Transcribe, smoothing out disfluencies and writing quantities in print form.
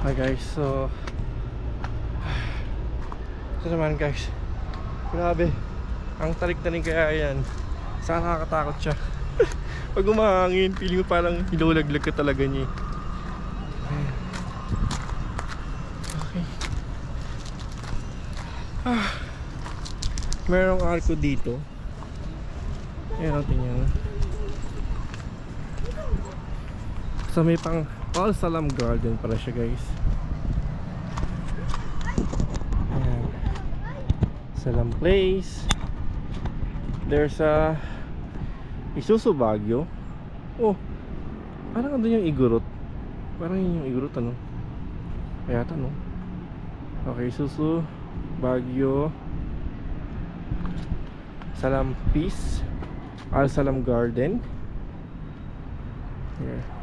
Hi guys, so ito naman guys, grabe, ang tarik-tarik kaya yan. Saan nakakatakot siya. Pag umahangin, feeling mo parang hinulaglag ka talaga niya. Ayan. Okay. Merong arko dito. Ayan natin yan. So may pang Al Salam Garden para siya guys. Ayan. Salam Place. There's a Isuzu Baguio. Oh, parang andun yung Igorot. Parang yun yung Igorot, ano? Kaya no? Okay, Isuzu Baguio, Salam Peace, Al Salam Garden. Here.